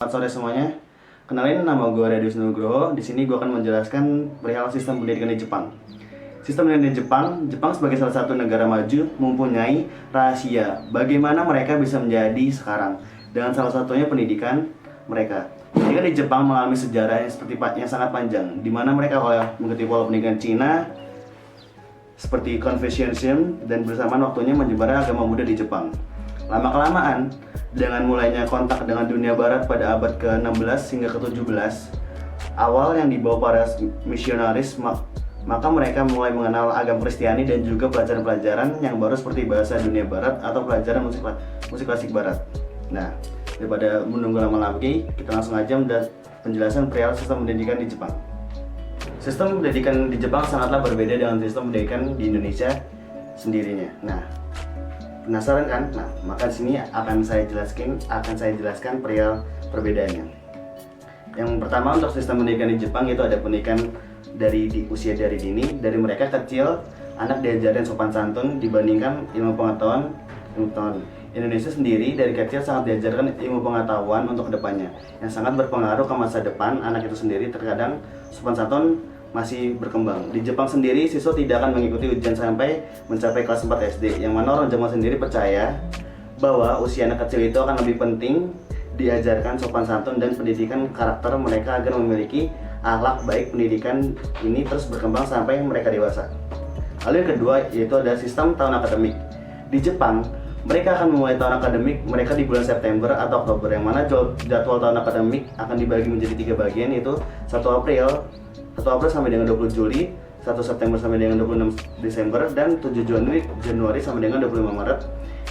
Selamat sore semuanya. Kenalin, nama gue Radius Nugroho. Di sini gue akan menjelaskan perihal sistem pendidikan di Jepang. Sistem pendidikan di Jepang sebagai salah satu negara maju mempunyai rahasia bagaimana mereka bisa menjadi sekarang. Dengan salah satunya pendidikan mereka. Pendidikan di Jepang mengalami sejarah yang sangat panjang, di mana mereka mengikuti pola pendidikan Cina seperti Confucianism dan bersamaan waktunya menyebarnya agama Buddha di Jepang. Lama-kelamaan, dengan mulainya kontak dengan dunia barat pada abad ke-16 hingga ke-17, awal yang dibawa para misionaris, maka mereka mulai mengenal agama Kristiani dan juga pelajaran-pelajaran yang baru seperti bahasa dunia barat atau pelajaran musik klasik barat. Nah, daripada menunggu lama lagi, kita langsung aja penjelasan perihal sistem pendidikan di Jepang. Sistem pendidikan di Jepang sangatlah berbeda dengan sistem pendidikan di Indonesia sendirinya. Nah, penasaran kan? Nah, maka di sini akan saya jelaskan perihal perbedaannya. Yang pertama, untuk sistem pendidikan di Jepang itu ada pendidikan di usia dari dini. Dari mereka kecil, anak diajarin sopan santun dibandingkan ilmu pengetahuan. Indonesia sendiri dari kecil sangat diajarkan ilmu pengetahuan untuk kedepannya, yang sangat berpengaruh ke masa depan anak itu sendiri. Terkadang sopan santun masih berkembang. Di Jepang sendiri, siswa tidak akan mengikuti ujian sampai mencapai kelas 4 SD, yang mana orang Jepang sendiri percaya bahwa usia anak kecil itu akan lebih penting diajarkan sopan santun dan pendidikan karakter mereka agar memiliki akhlak baik. Pendidikan ini terus berkembang sampai mereka dewasa. Lalu yang kedua yaitu ada sistem tahun akademik. Di Jepang, mereka akan memulai tahun akademik mereka di bulan September atau Oktober, yang mana jadwal tahun akademik akan dibagi menjadi 3 bagian, yaitu 1 April sampai dengan 20 Juli, 1 September sampai dengan 26 Desember, dan 7 Januari sampai dengan 25 Maret,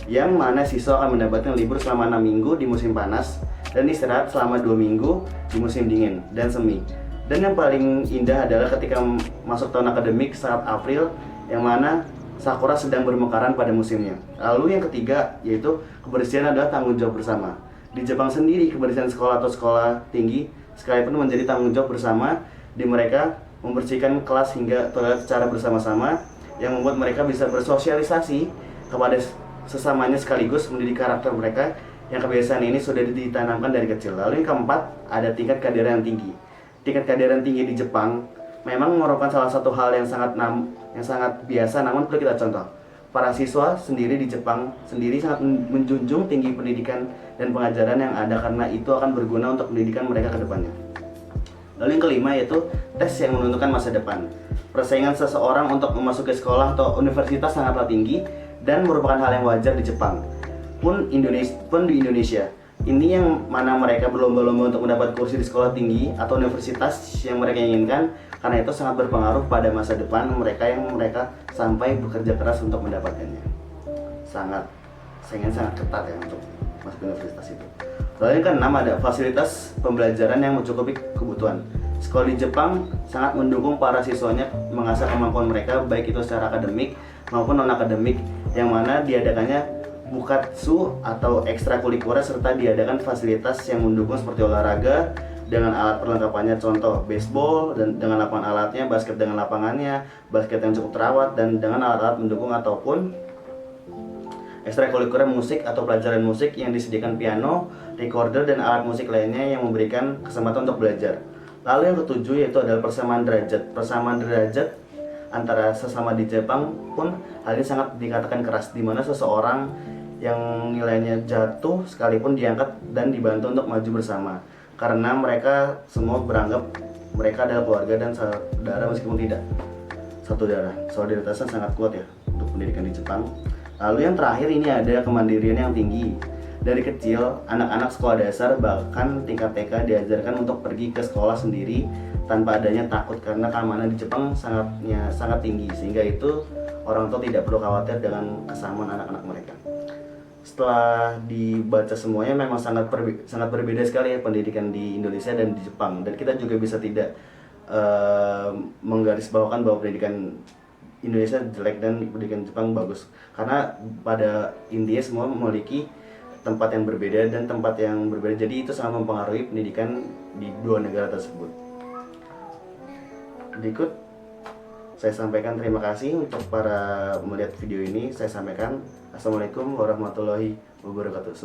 yang mana siswa akan mendapatkan libur selama 6 minggu di musim panas dan istirahat selama 2 minggu di musim dingin dan semi. Dan yang paling indah adalah ketika masuk tahun akademik saat April, yang mana sakura sedang bermekaran pada musimnya. Lalu yang ketiga yaitu kebersihan adalah tanggung jawab bersama. Di Jepang sendiri, kebersihan sekolah atau sekolah tinggi sekalipun menjadi tanggung jawab bersama. Di mereka membersihkan kelas hingga toilet secara bersama-sama, yang membuat mereka bisa bersosialisasi kepada sesamanya sekaligus mendidik karakter mereka, yang kebiasaan ini sudah ditanamkan dari kecil. Lalu yang keempat, ada tingkat kehadiran tinggi. Tingkat kehadiran tinggi di Jepang memang merupakan salah satu hal yang sangat biasa, namun perlu kita contoh. Para siswa sendiri di Jepang sendiri sangat menjunjung tinggi pendidikan dan pengajaran yang ada, karena itu akan berguna untuk pendidikan mereka ke depannya. Lalu yang kelima yaitu tes yang menentukan masa depan. Persaingan seseorang untuk memasuki sekolah atau universitas sangatlah tinggi dan merupakan hal yang wajar di Jepang pun di Indonesia. Ini yang mana mereka berlomba-lomba untuk mendapat kursi di sekolah tinggi atau universitas yang mereka inginkan, karena itu sangat berpengaruh pada masa depan mereka yang mereka sampai bekerja keras untuk mendapatkannya. Saingan sangat ketat ya untuk masuk universitas itu. Lalu yang keenam, ada fasilitas pembelajaran yang mencukupi kebutuhan. Sekolah di Jepang sangat mendukung para siswanya mengasah kemampuan mereka, baik itu secara akademik maupun non-akademik, yang mana diadakannya bukatsu atau ekstrakurikuler, serta diadakan fasilitas yang mendukung seperti olahraga dengan alat perlengkapannya, contoh baseball dan dengan lapangan alatnya, basket dengan lapangannya, basket yang cukup terawat, dan dengan alat-alat mendukung, ataupun ekstrakurikuler musik atau pelajaran musik yang disediakan piano, recorder, dan alat musik lainnya yang memberikan kesempatan untuk belajar. Lalu yang ketujuh yaitu adalah persamaan derajat. Persamaan derajat antara sesama di Jepang pun hal ini sangat dikatakan keras, di mana seseorang yang nilainya jatuh sekalipun diangkat dan dibantu untuk maju bersama, karena mereka semua beranggap mereka adalah keluarga dan saudara meskipun tidak satu darah. Solidaritasnya sangat kuat ya untuk pendidikan di Jepang. Lalu yang terakhir ini ada kemandirian yang tinggi. Dari kecil, anak-anak sekolah dasar bahkan tingkat TK diajarkan untuk pergi ke sekolah sendiri tanpa adanya takut, karena keamanan di Jepang sangat tinggi, sehingga itu orang tua tidak perlu khawatir dengan kesamaan anak-anak mereka. Setelah dibaca semuanya, memang sangat berbeda sekali ya pendidikan di Indonesia dan di Jepang, dan kita juga bisa tidak menggarisbawakan bahwa pendidikan Indonesia jelek dan pendidikan Jepang bagus, karena pada intinya semua memiliki tempat yang berbeda dan tempat yang berbeda, jadi itu sangat mempengaruhi pendidikan di dua negara tersebut. Berikut saya sampaikan terima kasih untuk para melihat video ini. Saya sampaikan Assalamualaikum warahmatullahi wabarakatuh.